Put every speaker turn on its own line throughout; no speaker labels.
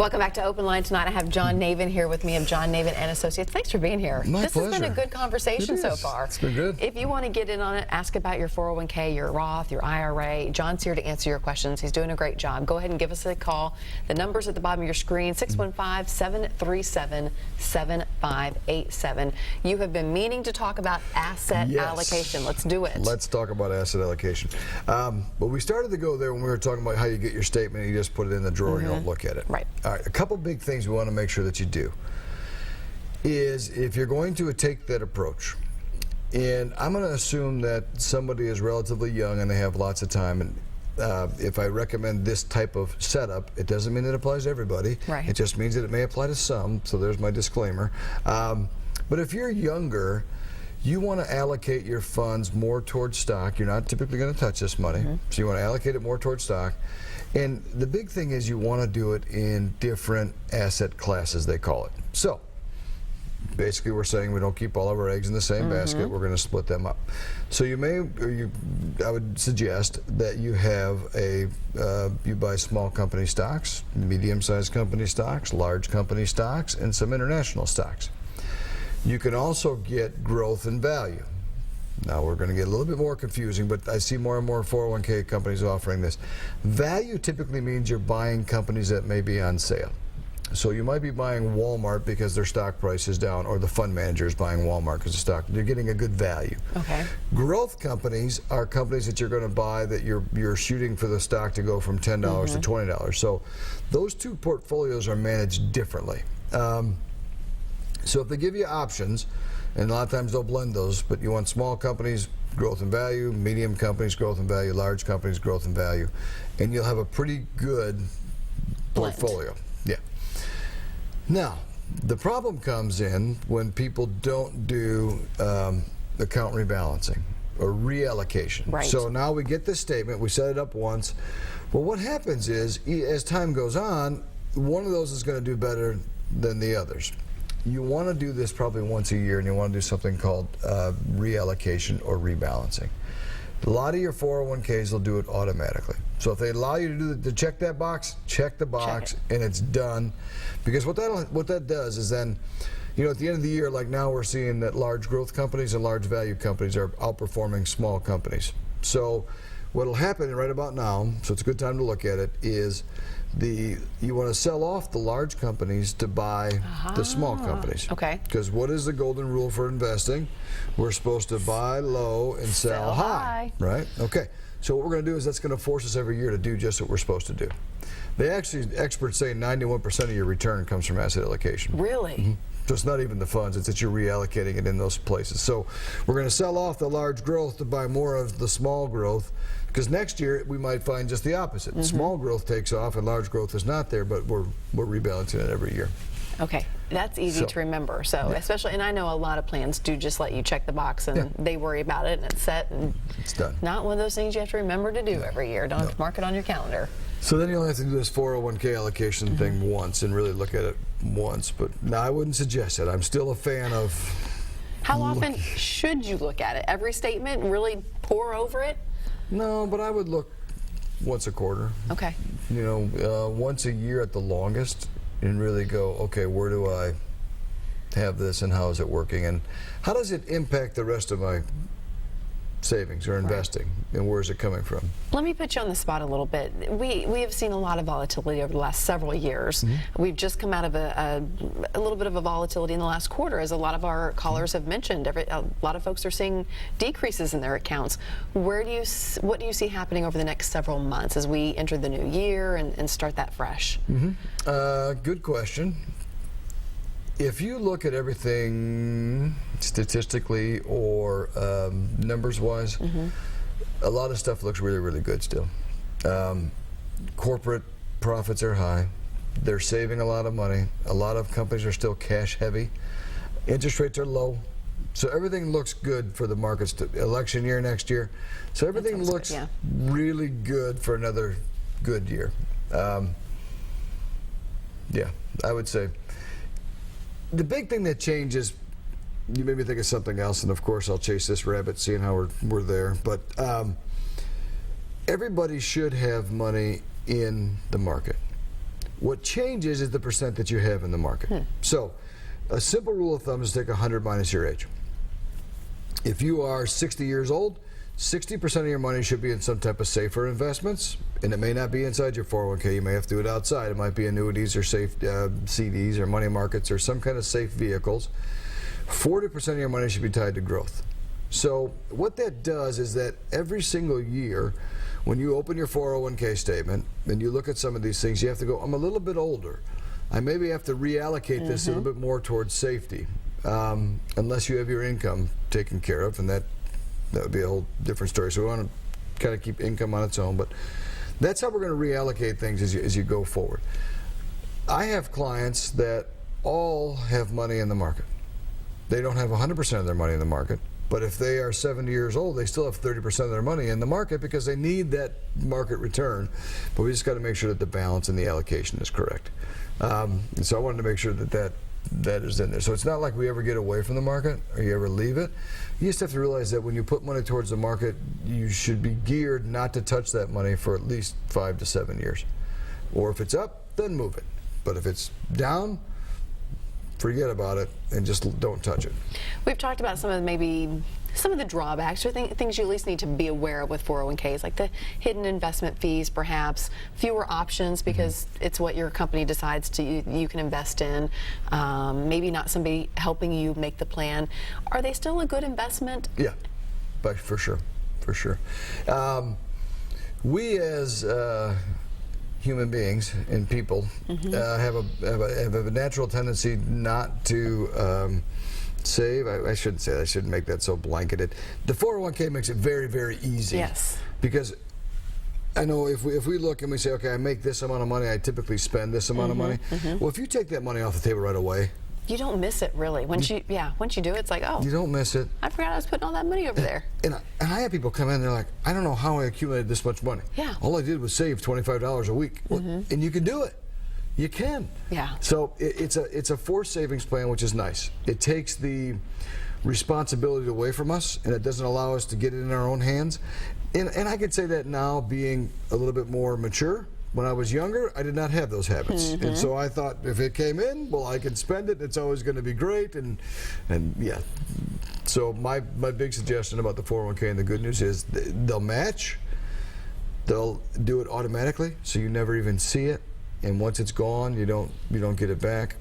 Welcome back to Open Line. Tonight I have John Navin here with me of John Navin and Associates. Thanks for being here.
This
pleasure. Has been a good
It
conversation
is.
so far.
It's been good.
If you want to get in on it, ask about your 401k, your Roth, your IRA. John's here to answer your questions. He's doing a great job. Go ahead and give us a call. The number's at the bottom of your screen, 615-737-7587. You have been meaning to talk about asset allocation. Let's do it.
Let's talk about asset allocation. But we started to go there when we were talking about how you get your statement and you just put it in the drawer and you don't look at it.
Right.
All right, a couple big things we want to make sure that you do is if you're going to take that approach, and I'm going to assume that somebody is relatively young and they have lots of time, and if I recommend this type of setup, it doesn't mean it applies to everybody.
Right.
It just means that it may apply to some, so there's my disclaimer. But if you're younger, you want to allocate your funds more towards stock. You're not typically going to touch this money, so you want to allocate it more towards stock. And the big thing is you want to do it in different asset classes, they call it. So basically we're saying we don't keep all of our eggs in the same basket, we're going to split them up. So you may, I would suggest that you have you buy small company stocks, medium-sized company stocks, large company stocks, and some international stocks. You can also get growth and value. Now we're going to get a little bit more confusing, but I see more and more 401k companies offering this. Value typically means you're buying companies that may be on sale. So you might be buying Walmart because their stock price is down, or the fund manager is buying Walmart because the stock, you're getting a good value.
Okay.
Growth companies are companies that you're going to buy that you're shooting for the stock to go from $10 to $20. So those two portfolios are managed differently. So if they give you options, and a lot of times they'll blend those, but you want small companies, growth and value, medium companies, growth and value, large companies, growth and value, and you'll have a pretty good portfolio. Yeah. Now, the problem comes in when people don't do account rebalancing or reallocation.
Right.
So now we get this statement, we set it up once. Well, what happens is, as time goes on, one of those is going to do better than the others. You want to do this probably once a year, and you want to do something called reallocation or rebalancing. A lot of your 401ks will do it automatically. So if they allow you to to check that box, check the box, and it's done. Because what that does is then, you know, at the end of the year, like now we're seeing that large growth companies and large value companies are outperforming small companies. So what'll happen right about now, so it's a good time to look at it, is you want to sell off the large companies to buy the small companies.
Okay.
Because what is the golden rule for investing? We're supposed to buy low and sell high. Right? Okay. So what we're going to do is that's going to force us every year to do just what we're supposed to do. Experts say 91% of your return comes from asset allocation.
Really?
So it's not even the funds, it's that you're reallocating it in those places. So we're going to sell off the large growth to buy more of the small growth, because next year we might find just the opposite. Small growth takes off and large growth is not there, but we're rebalancing it every year.
Okay, that's easy to remember. So especially, and I know a lot of plans do just let you check the box and they worry about it and it's set and
it's done.
Not one of those things you have to remember to do every year. Don't have to mark it on your calendar.
So then you only have to do this 401k allocation thing once and really look at it once. But no, I wouldn't suggest it. I'm still a fan of.
How often should you look at it? Every statement, really pore over it?
No, but I would look once a quarter.
Okay.
You know, once a year at the longest, and really go, okay, where do I have this and how is it working? And how does it impact the rest of my savings or investing, and where is it coming from?
Let me put you on the spot a little bit. We have seen a lot of volatility over the last several years. We've just come out of a little bit of a volatility in the last quarter, as a lot of our callers have mentioned. A lot of folks are seeing decreases in their accounts. What do you see happening over the next several months as we enter the new year and start that fresh?
Good question. If you look at everything statistically or numbers-wise, a lot of stuff looks really, really good still. Corporate profits are high. They're saving a lot of money. A lot of companies are still cash heavy. Interest rates are low. So everything looks good for the markets. Election year next year. So everything looks really good for another good year. Yeah, I would say. The big thing that changes, you made me think of something else, and of course I'll chase this rabbit, seeing how we're there, but everybody should have money in the market. What changes is the percent that you have in the market. So a simple rule of thumb is take 100 minus your age. If you are 60 years old, 60% of your money should be in some type of safer investments, and it may not be inside your 401k. You may have to do it outside. It might be annuities or safe CDs or money markets or some kind of safe vehicles. 40% of your money should be tied to growth. So what that does is that every single year, when you open your 401k statement and you look at some of these things, you have to go, I'm a little bit older. I maybe have to reallocate this a little bit more towards safety, unless you have your income taken care of, and that would be a whole different story. So we want to kind of keep income on its own, but that's how we're going to reallocate things as you go forward. I have clients that all have money in the market. They don't have 100% of their money in the market, but if they are 70 years old, they still have 30% of their money in the market because they need that market return. But we just got to make sure that the balance and the allocation is correct. And so I wanted to make sure that is in there. So it's not like we ever get away from the market or you ever leave it. You just have to realize that when you put money towards the market, you should be geared not to touch that money for at least 5 to 7 years. Or if it's up, then move it. But if it's down, forget about it and just don't touch it.
We've talked about some of the drawbacks or things you at least need to be aware of with 401ks, like the hidden investment fees, perhaps fewer options because it's what your company decides you can invest in. Maybe not somebody helping you make the plan. Are they still a good investment?
Yeah, but for sure. We as human beings and people have a natural tendency not to save. I shouldn't say that. I shouldn't make that so blanketed. The 401k makes it very, very easy.
Yes.
Because I know if we look and we say, okay, I make this amount of money, I typically spend this amount of money. Well, if you take that money off the table right away,
you don't miss it really. Once you do it, it's like, oh,
you don't miss it.
I forgot I was putting all that money over there.
And I have people come in, they're like, I don't know how I accumulated this much money.
Yeah.
All I did was save $25 a week. Well, and you can do it. You can.
Yeah.
So it's a forced savings plan, which is nice. It takes the responsibility away from us, and it doesn't allow us to get it in our own hands. And I could say that now, being a little bit more mature. When I was younger, I did not have those habits. And so I thought if it came in, well, I can spend it. It's always going to be great. And yeah. So my big suggestion about the 401k, and the good news is they'll match. They'll do it automatically, so you never even see it. And once it's gone, you don't get it back.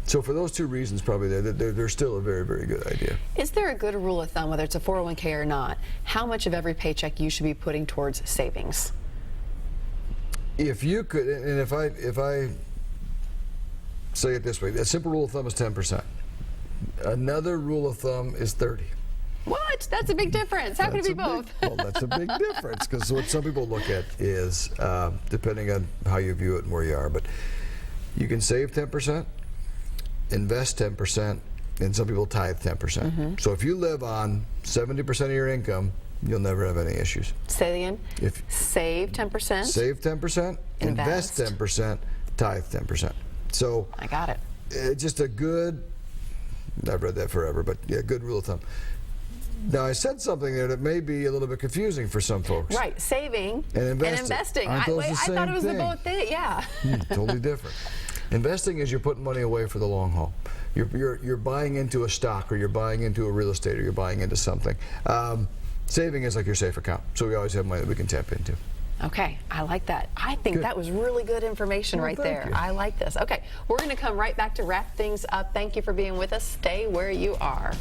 So for those two reasons, probably they're still a very, very good idea.
Is there a good rule of thumb, whether it's a 401k or not, how much of every paycheck you should be putting towards savings?
If you could, and if I say it this way, a simple rule of thumb is 10%. Another rule of thumb is 30.
What? That's a big difference. How can it be both?
Well, that's a big difference, because what some people look at is, depending on how you view it and where you are, but you can save 10%, invest 10%, and some people tithe 10%. So if you live on 70% of your income, you'll never have any issues.
Say it again.
If
save 10%.
Save 10%, invest 10%, tithe 10%. So
I got it.
Just a good, I've read that forever, but yeah, good rule of thumb. Now, I said something there that may be a little bit confusing for some folks.
Right, saving
and investing.
I thought it was the both thing. Yeah.
Totally different. Investing is you're putting money away for the long haul. You're buying into a stock, or you're buying into a real estate, or you're buying into something. Saving is like your safe account, so we always have money that we can tap into.
Okay, I like that. I think that was really good information right there.
You.
I like this. Okay, we're going to come right back to wrap things up. Thank you for being with us. Stay where you are.